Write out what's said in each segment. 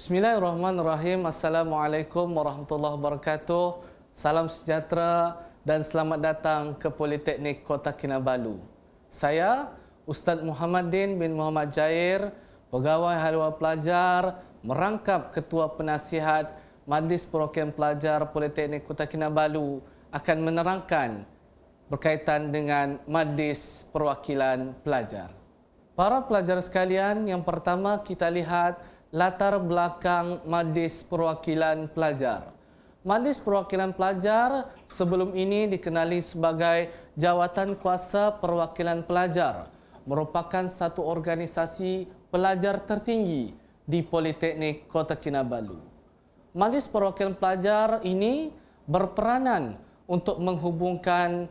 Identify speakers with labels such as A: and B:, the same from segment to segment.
A: Bismillahirrahmanirrahim. Assalamualaikum warahmatullahi wabarakatuh. Salam sejahtera dan selamat datang ke Politeknik Kota Kinabalu. Saya, Ustaz Muhammadin bin Muhammad Jair, Pegawai Haluan Pelajar, merangkap Ketua Penasihat Majlis Perwakilan Pelajar Politeknik Kota Kinabalu akan menerangkan berkaitan dengan Majlis Perwakilan Pelajar. Para pelajar sekalian, yang pertama kita lihat latar belakang Majlis Perwakilan Pelajar. Majlis Perwakilan Pelajar sebelum ini dikenali sebagai Jawatan Kuasa Perwakilan Pelajar, merupakan satu organisasi pelajar tertinggi di Politeknik Kota Kinabalu. Majlis Perwakilan Pelajar ini berperanan untuk menghubungkan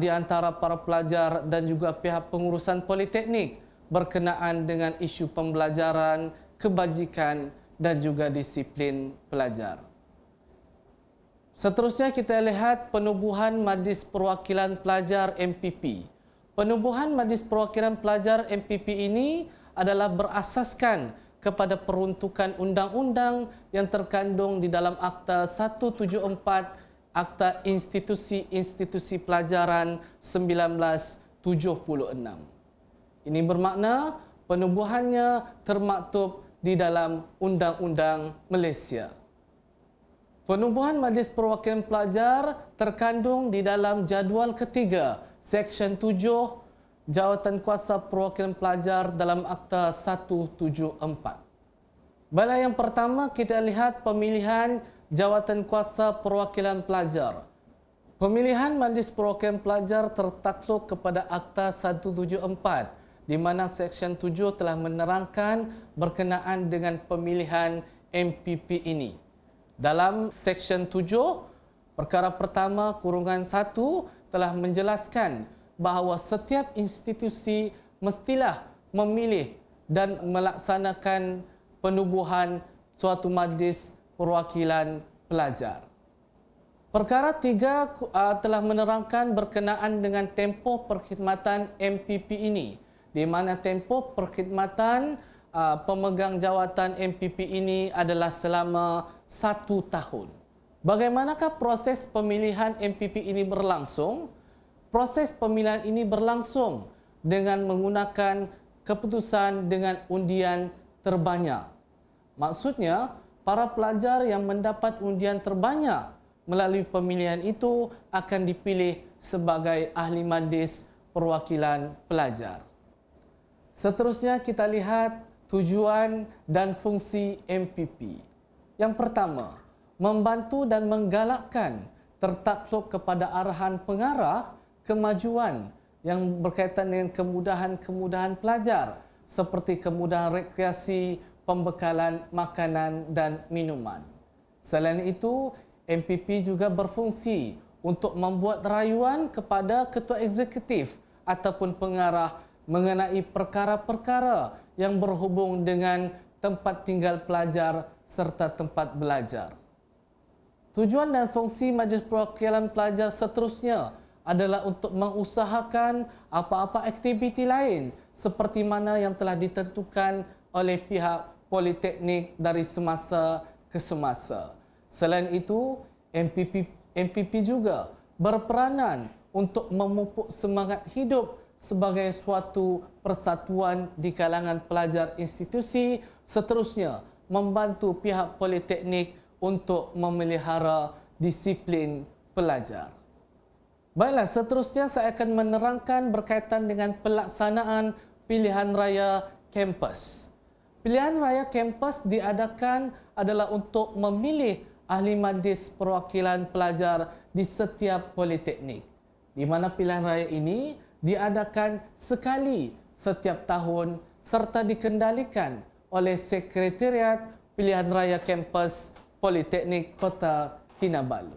A: di antara para pelajar dan juga pihak pengurusan Politeknik berkenaan dengan isu pembelajaran, kebajikan dan juga disiplin pelajar. Seterusnya kita lihat penubuhan Majlis Perwakilan Pelajar MPP. Penubuhan Majlis Perwakilan Pelajar MPP ini adalah berasaskan kepada peruntukan undang-undang yang terkandung di dalam Akta 174 Akta Institusi-Institusi Pelajaran 1976. Ini bermakna penubuhannya termaktub di dalam Undang-Undang Malaysia. Penubuhan Majlis Perwakilan Pelajar terkandung di dalam jadual ketiga, Seksyen 7, Jawatan Kuasa Perwakilan Pelajar dalam Akta 174. Baiklah, yang pertama kita lihat pemilihan Jawatan Kuasa Perwakilan Pelajar. Pemilihan Majlis Perwakilan Pelajar tertakluk kepada Akta 174, di mana Seksyen 7 telah menerangkan berkenaan dengan pemilihan MPP ini. Dalam Seksyen 7, perkara pertama kurungan 1 telah menjelaskan bahawa setiap institusi mestilah memilih dan melaksanakan penubuhan suatu majlis perwakilan pelajar. Perkara 3 telah menerangkan berkenaan dengan tempoh perkhidmatan MPP ini, di mana tempoh perkhidmatan pemegang jawatan MPP ini adalah selama 1 tahun. Bagaimanakah proses pemilihan MPP ini berlangsung? Proses pemilihan ini berlangsung dengan menggunakan keputusan dengan undian terbanyak. Maksudnya, para pelajar yang mendapat undian terbanyak melalui pemilihan itu akan dipilih sebagai ahli majlis perwakilan pelajar. Seterusnya kita lihat tujuan dan fungsi MPP. Yang pertama, membantu dan menggalakkan tertakluk kepada arahan pengarah kemajuan yang berkaitan dengan kemudahan-kemudahan pelajar seperti kemudahan rekreasi, pembekalan makanan dan minuman. Selain itu, MPP juga berfungsi untuk membuat rayuan kepada ketua eksekutif ataupun pengarah mengenai perkara-perkara yang berhubung dengan tempat tinggal pelajar serta tempat belajar. Tujuan dan fungsi Majlis Perwakilan Pelajar seterusnya adalah untuk mengusahakan apa-apa aktiviti lain seperti mana yang telah ditentukan oleh pihak Politeknik dari semasa ke semasa. Selain itu, MPP juga berperanan untuk memupuk semangat hidup sebagai suatu persatuan di kalangan pelajar institusi, seterusnya membantu pihak Politeknik untuk memelihara disiplin pelajar. Baiklah, seterusnya saya akan menerangkan berkaitan dengan pelaksanaan pilihan raya kampus. Pilihan raya kampus diadakan adalah untuk memilih ahli majlis perwakilan pelajar di setiap Politeknik, di mana pilihan raya ini diadakan sekali setiap tahun serta dikendalikan oleh Sekretariat Pilihan Raya Kampus Politeknik Kota Kinabalu.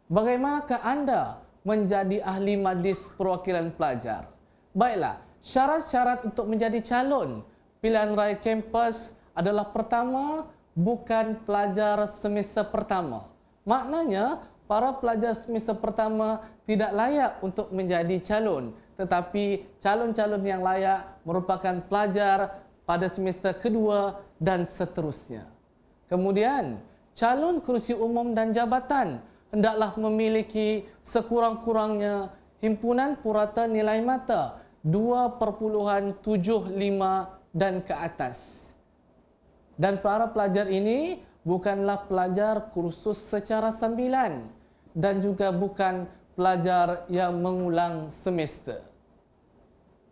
A: Bagaimanakah anda menjadi ahli majlis perwakilan pelajar? Baiklah, syarat-syarat untuk menjadi calon pilihan raya kampus adalah pertama, bukan pelajar semester pertama. Maknanya, para pelajar semester pertama tidak layak untuk menjadi calon, tetapi calon-calon yang layak merupakan pelajar pada semester kedua dan seterusnya. Kemudian, calon kerusi umum dan jabatan hendaklah memiliki sekurang-kurangnya himpunan purata nilai mata 2.75 dan ke atas. Dan para pelajar ini bukanlah pelajar kursus secara sambilan dan juga bukan pelajar yang mengulang semester.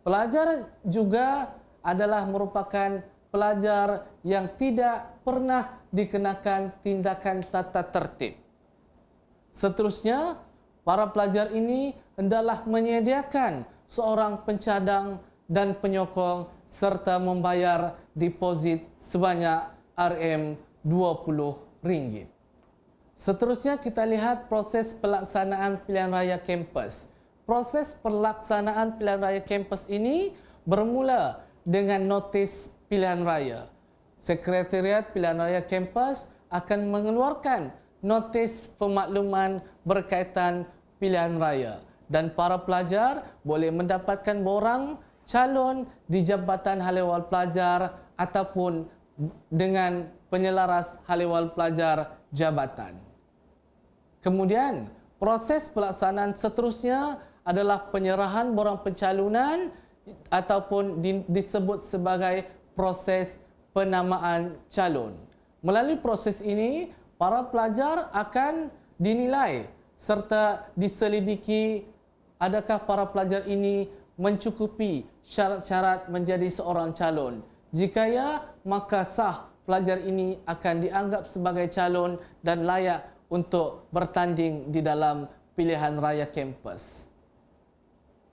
A: Pelajar juga adalah merupakan pelajar yang tidak pernah dikenakan tindakan tata tertib. Seterusnya, para pelajar ini hendaklah menyediakan seorang pencadang dan penyokong serta membayar deposit sebanyak RM20. Seterusnya kita lihat proses pelaksanaan pilihan raya kampus. Proses pelaksanaan pilihan raya kampus ini bermula dengan notis pilihan raya. Sekretariat Pilihan Raya Kampus akan mengeluarkan notis pemakluman berkaitan pilihan raya dan para pelajar boleh mendapatkan borang calon di Jabatan Hal Ehwal Pelajar ataupun dengan penyelaras Hal Ehwal Pelajar jabatan. Kemudian, proses pelaksanaan seterusnya adalah penyerahan borang pencalonan ataupun disebut sebagai proses penamaan calon. Melalui proses ini, para pelajar akan dinilai serta diselidiki adakah para pelajar ini mencukupi syarat-syarat menjadi seorang calon. Jika ya, maka sah pelajar ini akan dianggap sebagai calon dan layak untuk bertanding di dalam pilihan raya kampus.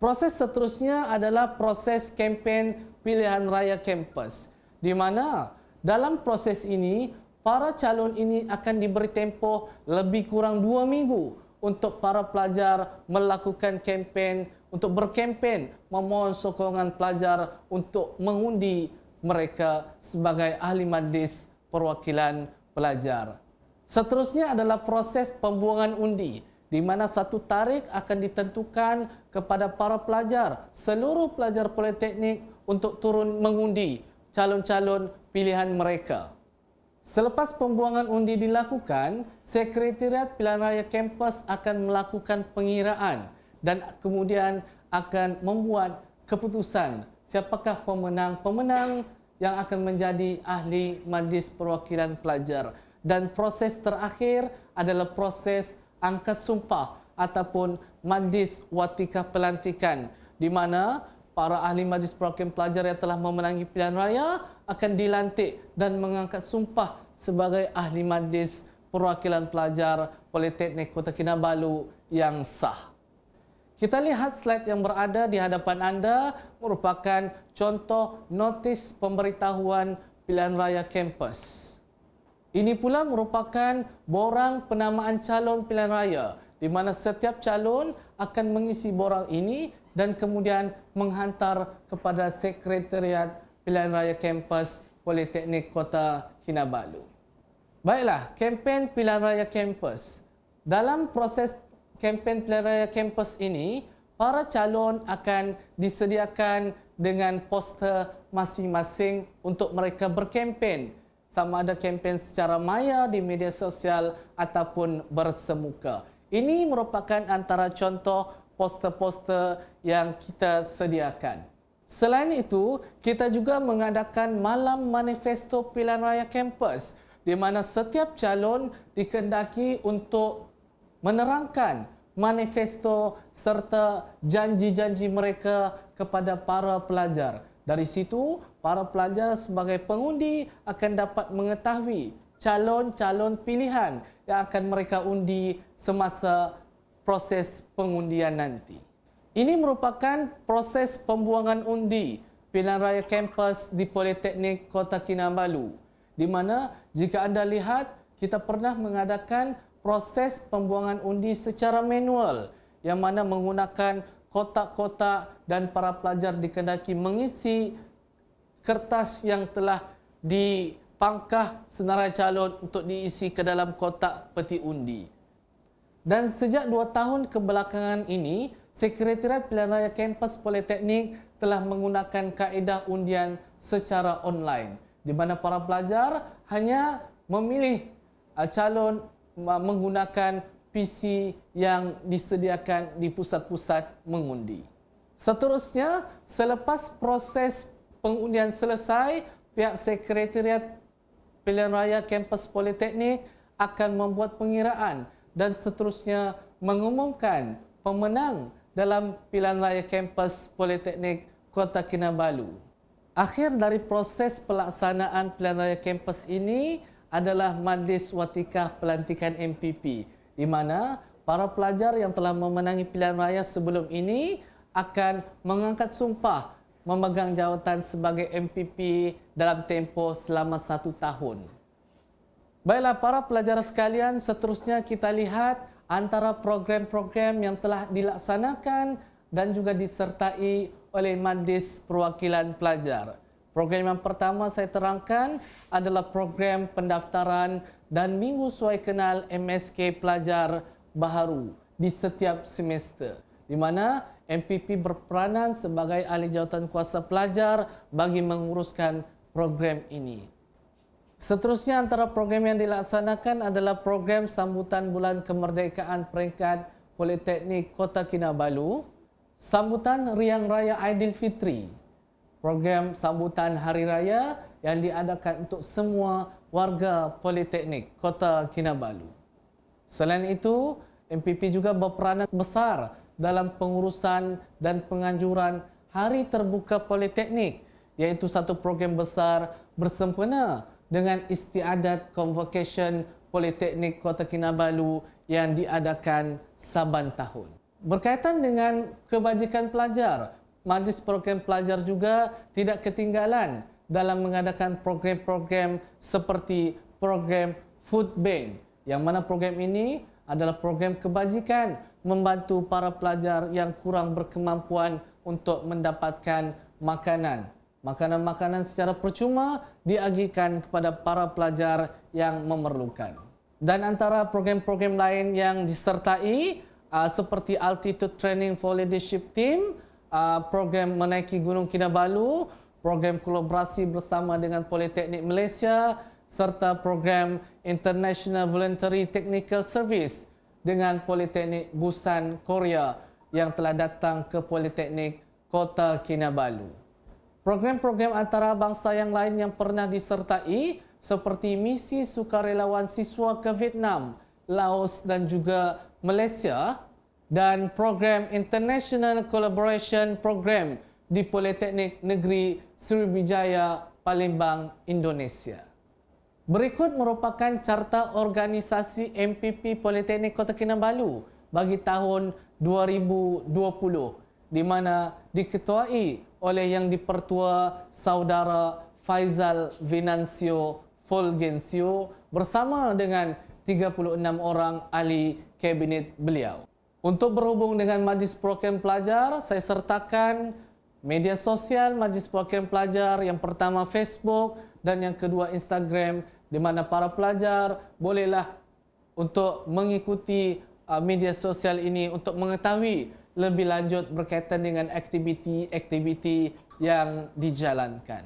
A: Proses seterusnya adalah proses kempen pilihan raya kampus, di mana dalam proses ini, para calon ini akan diberi tempoh lebih kurang 2 minggu untuk para pelajar melakukan kempen, untuk berkempen memohon sokongan pelajar untuk mengundi mereka sebagai ahli majlis perwakilan pelajar. Seterusnya adalah proses pembuangan undi, di mana satu tarikh akan ditentukan kepada para pelajar, seluruh pelajar politeknik untuk turun mengundi calon-calon pilihan mereka. Selepas pembuangan undi dilakukan, Sekretariat Pilihan Raya Kampus akan melakukan pengiraan dan kemudian akan membuat keputusan siapakah pemenang-pemenang yang akan menjadi ahli majlis perwakilan pelajar. Dan proses terakhir adalah proses angkat sumpah ataupun majlis watika pelantikan, di mana para ahli majlis perwakilan pelajar yang telah memenangi pilihan raya akan dilantik dan mengangkat sumpah sebagai ahli majlis perwakilan pelajar Politeknik Kota Kinabalu yang sah. Kita lihat slide yang berada di hadapan anda merupakan contoh notis pemberitahuan pilihan raya kampus. Ini pula merupakan borang penamaan calon pilihan raya, di mana setiap calon akan mengisi borang ini dan kemudian menghantar kepada Sekretariat Pilihan Raya Kampus Politeknik Kota Kinabalu. Baiklah, kempen pilihan raya kampus. Dalam proses kempen pilihan raya kampus ini, para calon akan disediakan dengan poster masing-masing untuk mereka berkempen, sama ada kempen secara maya di media sosial ataupun bersemuka. Ini merupakan antara contoh poster-poster yang kita sediakan. Selain itu, kita juga mengadakan malam manifesto pilihan raya kampus, di mana setiap calon dikehendaki untuk menerangkan manifesto serta janji-janji mereka kepada para pelajar. Dari situ, para pelajar sebagai pengundi akan dapat mengetahui calon-calon pilihan yang akan mereka undi semasa proses pengundian nanti. Ini merupakan proses pembuangan undi pilihan raya kampus di Politeknik Kota Kinabalu, di mana jika anda lihat, kita pernah mengadakan proses pembuangan undi secara manual, yang mana menggunakan kotak-kotak dan para pelajar dikehendaki mengisi kertas yang telah dipangkah senarai calon untuk diisi ke dalam kotak peti undi. Dan sejak 2 tahun kebelakangan ini, Sekretariat Pilihan Raya Kampus Politeknik telah menggunakan kaedah undian secara online, di mana para pelajar hanya memilih calon menggunakan PC yang disediakan di pusat-pusat mengundi. Seterusnya, selepas proses pengundian selesai, pihak Sekretariat Pilihan Raya Kampus Politeknik akan membuat pengiraan dan seterusnya mengumumkan pemenang dalam Pilihan Raya Kampus Politeknik Kota Kinabalu. Akhir dari proses pelaksanaan Pilihan Raya Kampus ini adalah Majlis Watikah Pelantikan MPP, di mana para pelajar yang telah memenangi pilihan raya sebelum ini akan mengangkat sumpah memegang jawatan sebagai MPP dalam tempoh selama 1 tahun. Baiklah para pelajar sekalian, seterusnya kita lihat antara program-program yang telah dilaksanakan dan juga disertai oleh Majlis Perwakilan Pelajar. Program yang pertama saya terangkan adalah program pendaftaran dan minggu suai kenal MSK pelajar baharu di setiap semester, di mana MPP berperanan sebagai ahli jawatan kuasa pelajar bagi menguruskan program ini. Seterusnya antara program yang dilaksanakan adalah program sambutan Bulan Kemerdekaan Peringkat Politeknik Kota Kinabalu, sambutan Riang Raya Aidilfitri, program sambutan Hari Raya yang diadakan untuk semua warga Politeknik Kota Kinabalu. Selain itu, MPP juga berperanan besar dalam pengurusan dan penganjuran Hari Terbuka Politeknik, iaitu satu program besar bersempena dengan istiadat Convocation Politeknik Kota Kinabalu yang diadakan saban tahun. Berkaitan dengan kebajikan pelajar, Majlis Program Pelajar juga tidak ketinggalan dalam mengadakan program-program seperti program Food Bank, yang mana program ini adalah program kebajikan membantu para pelajar yang kurang berkemampuan untuk mendapatkan makanan. Makanan-makanan secara percuma diagihkan kepada para pelajar yang memerlukan. Dan antara program-program lain yang disertai seperti Altitude Training for Leadership Team, program menaiki Gunung Kinabalu, program kolaborasi bersama dengan Politeknik Malaysia, serta program International Voluntary Technical Service dengan Politeknik Busan Korea yang telah datang ke Politeknik Kota Kinabalu. Program-program antarabangsa yang lain yang pernah disertai seperti misi sukarelawan siswa ke Vietnam, Laos dan juga Malaysia, dan program International Collaboration Program di Politeknik Negeri Sriwijaya, Palembang, Indonesia. Berikut merupakan carta organisasi MPP Politeknik Kota Kinabalu bagi tahun 2020, di mana diketuai oleh Yang di-Pertua Saudara Faizal Venancio Fulgencio bersama dengan 36 orang ahli kabinet beliau. Untuk berhubung dengan Majlis Program Pelajar, saya sertakan media sosial Majlis Program Pelajar, yang pertama Facebook dan yang kedua Instagram, di mana para pelajar bolehlah untuk mengikuti media sosial ini untuk mengetahui lebih lanjut berkaitan dengan aktiviti-aktiviti yang dijalankan.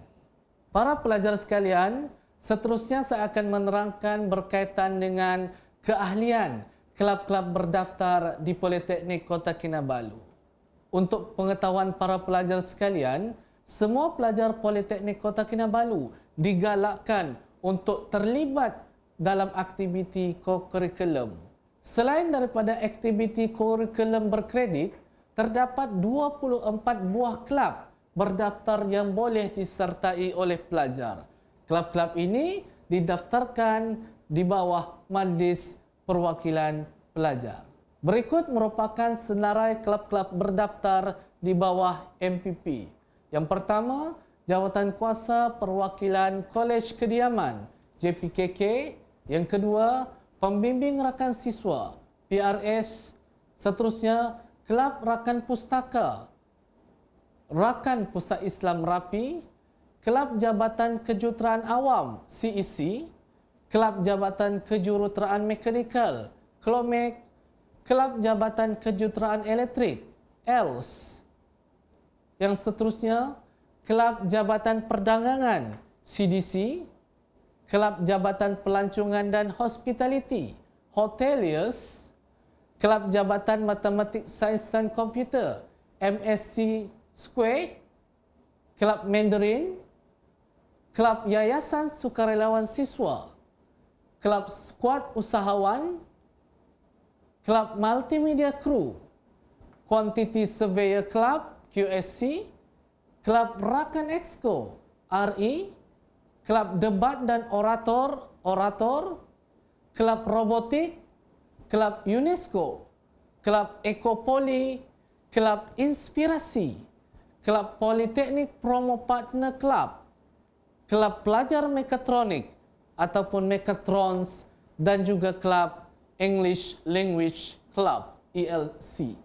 A: Para pelajar sekalian, seterusnya saya akan menerangkan berkaitan dengan keahlian kelab-kelab berdaftar di Politeknik Kota Kinabalu. Untuk pengetahuan para pelajar sekalian, semua pelajar Politeknik Kota Kinabalu digalakkan untuk terlibat dalam aktiviti co-curriculum. Selain daripada aktiviti kurikulum berkredit, terdapat 24 buah kelab berdaftar yang boleh disertai oleh pelajar. Kelab-kelab ini didaftarkan di bawah Majlis Perwakilan Pelajar. Berikut merupakan senarai kelab-kelab berdaftar di bawah MPP. Yang pertama, Jawatan Kuasa Perwakilan Kolej Kediaman, JPKK. Yang kedua, Pembimbing Rakan Siswa, PRS. Seterusnya, Kelab Rakan Pustaka, Rakan Pusat Islam Rapi, Kelab Jabatan Kejuruteraan Awam, CEC, Kelab Jabatan Kejuruteraan Mekanikal, Klomek, Kelab Jabatan Kejuruteraan Elektrik, ELS. Yang seterusnya, Kelab Jabatan Perdagangan, CDC, Kelab Jabatan Pelancongan dan Hospitality, Hoteliers. Kelab Jabatan Matematik, Sains dan Komputer, MSc Square. Kelab Mandarin. Kelab Yayasan Sukarelawan Siswa, Kelab Skuad Usahawan, Kelab Multimedia Crew, Quantity Surveyor Club, QSC, Kelab Rakan Exco, RE, Kelab Debat dan Orator, Kelab Robotik, Kelab UNESCO, Kelab Ekopoli, Kelab Inspirasi, Kelab Politeknik Promo Partner Club, Kelab Pelajar Mekatronik ataupun Mekatrons dan juga Kelab English Language Club, ELC.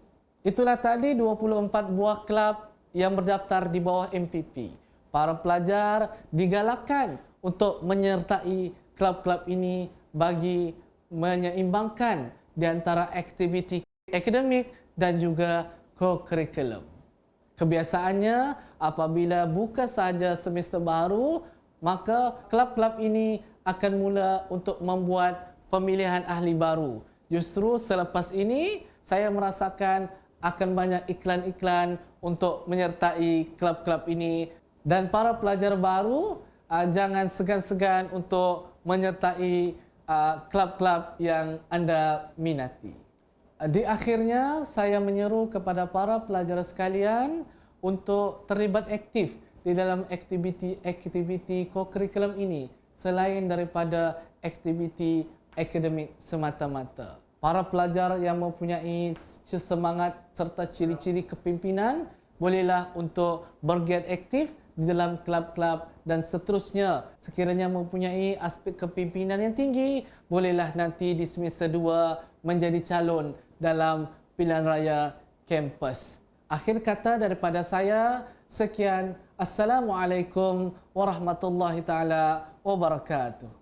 A: Itulah tadi 24 buah kelab yang berdaftar di bawah MPP. Para pelajar digalakkan untuk menyertai kelab-kelab ini bagi menyeimbangkan di antara aktiviti akademik dan juga co-curriculum. Kebiasaannya apabila buka sahaja semester baru, maka kelab-kelab ini akan mula untuk membuat pemilihan ahli baru. Justru selepas ini, saya merasakan akan banyak iklan-iklan untuk menyertai kelab-kelab ini. Dan para pelajar baru, jangan segan-segan untuk menyertai kelab-kelab yang anda minati. Di akhirnya, saya menyeru kepada para pelajar sekalian untuk terlibat aktif di dalam aktiviti co-curriculum ini selain daripada aktiviti akademik semata-mata. Para pelajar yang mempunyai semangat serta ciri-ciri kepimpinan bolehlah untuk bergiat aktif di dalam kelab-kelab dan seterusnya. Sekiranya mempunyai aspek kepimpinan yang tinggi, bolehlah nanti di semester 2 menjadi calon dalam pilihan raya kampus. Akhir kata daripada saya, sekian. Assalamualaikum warahmatullahi taala wabarakatuh.